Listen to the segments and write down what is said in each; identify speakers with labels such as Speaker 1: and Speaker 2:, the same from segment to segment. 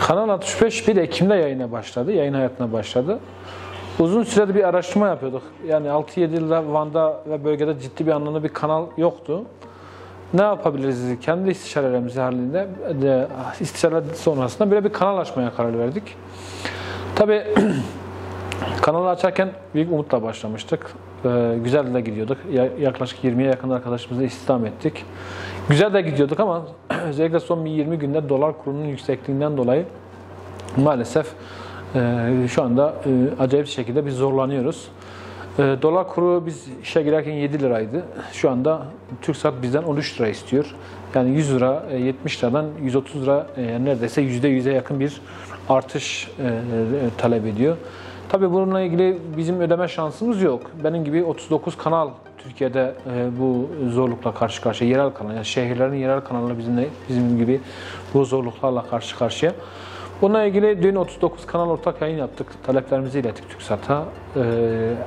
Speaker 1: Kanal 65 1 Ekim'de yayın hayatına başladı. Uzun süredir bir araştırma yapıyorduk. Yani 6-7 yılda Van'da ve bölgede ciddi bir anlamda bir kanal yoktu. Ne yapabiliriz? Kendi istişarelerimiz halinde, istişare sonrasında böyle bir kanal açmaya karar verdik. Tabii kanalı açarken büyük umutla başlamıştık. Güzel de gidiyorduk. Yaklaşık 20'ye yakın arkadaşımızı istihdam ettik. Güzel de gidiyorduk ama özellikle son 20 günde dolar kurunun yüksekliğinden dolayı maalesef şu anda acayip bir şekilde biz zorlanıyoruz. Dolar kuru biz işe girerken 7 liraydı. Şu anda TürkSat bizden 13 lira istiyor. Yani 100 lira, 70 liradan 130 lira neredeyse %100'e yakın bir artış talep ediyor. Tabii bununla ilgili bizim ödeme şansımız yok. Benim gibi 39 kanal Türkiye'de bu zorlukla karşı karşıya, yerel kanal, yani şehirlerin yerel kanalları bizim gibi bu zorluklarla karşı karşıya. Bununla ilgili dün 39 kanal ortak yayın yaptık. Taleplerimizi ilettik TürkSat'a.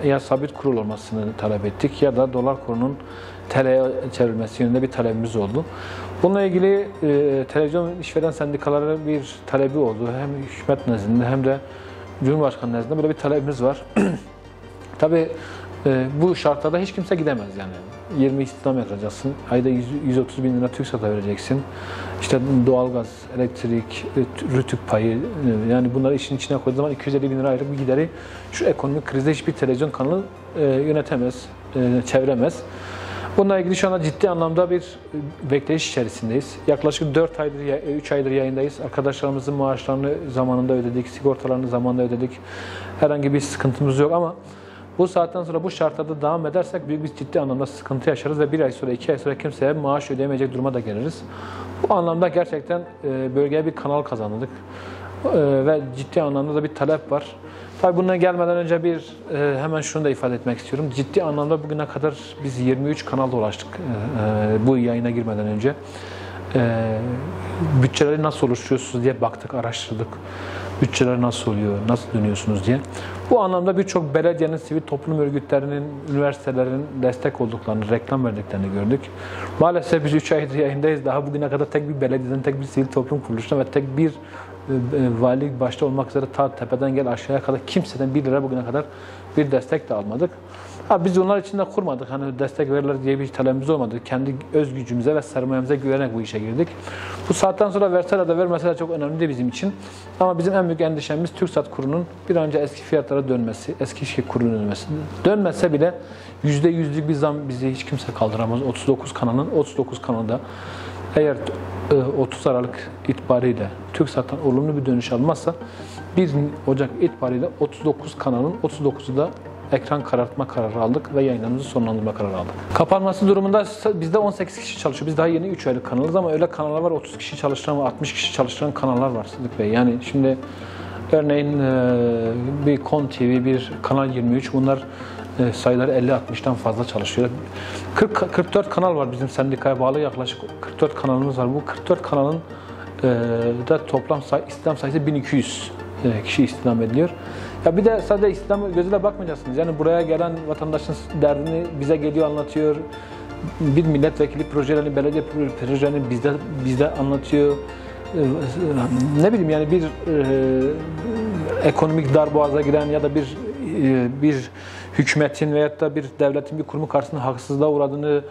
Speaker 1: Ya sabit kurul olmasını talep ettik ya da dolar kurunun TL'ye çevrilmesi yönünde bir talebimiz oldu. Bununla ilgili televizyon işveren sendikaları bir talebi oldu. Hem hükümet nezdinde hem de Cumhurbaşkanı nezdinde böyle bir talebimiz var. Tabii bu şartlarda hiç kimse gidemez yani. 20 istihdam yapacaksın, ayda 130 bin lira TürkSat'a vereceksin. İşte doğalgaz, elektrik, rütük payı, yani bunları işin içine koyduğu zaman 250 bin lira aylık bir gideri şu ekonomik krizde hiçbir televizyon kanalı yönetemez, çeviremez. Bununla ilgili şu anda ciddi anlamda bir bekleyiş içerisindeyiz. Yaklaşık 4 aydır, 3 aydır yayındayız. Arkadaşlarımızın maaşlarını zamanında ödedik, sigortalarını zamanında ödedik. Herhangi bir sıkıntımız yok ama bu saatten sonra bu şartlarda devam edersek büyük bir ciddi anlamda sıkıntı yaşarız ve 1 ay sonra, 2 ay sonra kimseye maaş ödeyemeyecek duruma da geliriz. Bu anlamda gerçekten bölgeye bir kanal kazandık ve ciddi anlamda da bir talep var. Tabii bununla gelmeden önce hemen şunu da ifade etmek istiyorum. Ciddi anlamda bugüne kadar biz 23 kanal dolaştık bu yayına girmeden önce. Bütçeleri nasıl oluşturuyorsunuz diye baktık, araştırdık. Bütçeler nasıl oluyor, nasıl dönüyorsunuz diye. Bu anlamda birçok belediyenin, sivil toplum örgütlerinin, üniversitelerin destek olduklarını, reklam verdiklerini gördük. Maalesef biz 3 aydır yayındayız. Daha bugüne kadar tek bir belediyeden, tek bir sivil toplum kuruluşuna ve tek bir valilik başta olmak üzere ta tepeden gel aşağıya kadar kimseden 1 lira bugüne kadar bir destek de almadık. Biz onlar için de kurmadık. Hani destek verirler diye bir talebimiz olmadı. Kendi öz gücümüze ve sermayemize güvenerek bu işe girdik. Bu saatten sonra verseler de vermeseler çok önemli değil bizim için. Ama bizim en büyük endişemiz TürkSat kurunun bir an önce eski fiyatlara dönmesi, eski kurunun dönmesi. Dönmese bile %100'lük bir zam bizi hiç kimse kaldıramaz. 39 kanalda eğer 30 Aralık itibariyle TürkSat'tan olumlu bir dönüş almazsa 1 Ocak itibariyle 39 kanalın 39'u da ekran karartma kararı aldık ve yayınlarımızı sonlandırma kararı aldık. Kapanması durumunda bizde 18 kişi çalışıyor. Biz daha yeni 3 aylık kanalız ama öyle kanallar var 30 kişi çalıştıran ve 60 kişi çalıştıran kanallar var Sıdık Bey. Yani şimdi örneğin bir KON TV, bir Kanal 23 bunlar sayıları 50-60'tan fazla çalışıyor. 44 kanal var bizim sendikaya bağlı yaklaşık 44 kanalımız var. Bu 44 kanalın da toplam istihdam sayısı 1200 kişi istihdam ediliyor. Ya bir de sadece istihdam gözüyle bakmayacaksınız. Yani buraya gelen vatandaşın derdini bize geliyor anlatıyor. Bir milletvekili projelerini, belediye projelerini bizde anlatıyor. Ne bileyim yani bir ekonomik darboğaza giren ya da bir hükümetin veyahut da bir devletin bir kurumu karşısında haksızlığa uğradığını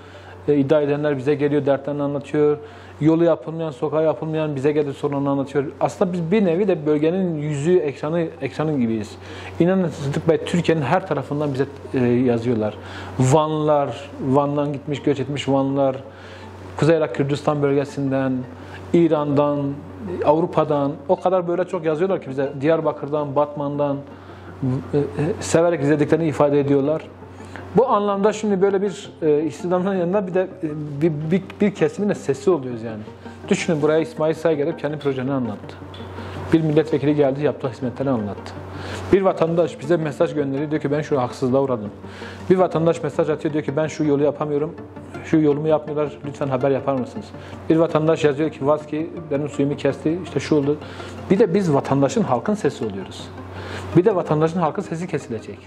Speaker 1: iddia edenler bize geliyor, dertlerini anlatıyor. Yolu yapılmayan, sokağa yapılmayan bize gelir sorunlarını anlatıyor. Aslında biz bir nevi de bölgenin yüzü, ekranı gibiyiz. İnanın Sıdık Bey, Türkiye'nin her tarafından bize yazıyorlar. Vanlılar, Van'dan gitmiş, göç etmiş Vanlılar, Kuzey Irak Kürdistan bölgesinden, İran'dan, Avrupa'dan o kadar böyle çok yazıyorlar ki bize. Diyarbakır'dan, Batman'dan severek izlediklerini ifade ediyorlar. Bu anlamda şimdi böyle bir istihdamın yanında bir de bir kesimin de sesi oluyoruz yani. Düşünün buraya İsmail Say gelip kendi projeni anlattı. Bir milletvekili geldi yaptığı hizmetleri anlattı. Bir vatandaş bize mesaj gönderiyor diyor ki ben şu haksızlığa uğradım. Bir vatandaş mesaj atıyor diyor ki ben şu yolu yapamıyorum. Şu yolumu yapmıyorlar lütfen haber yapar mısınız? Bir vatandaş yazıyor ki Vaski benim suyumu kesti işte şu oldu. Bir de biz vatandaşın halkın sesi oluyoruz. Bir de vatandaşın halkın sesi kesilecek.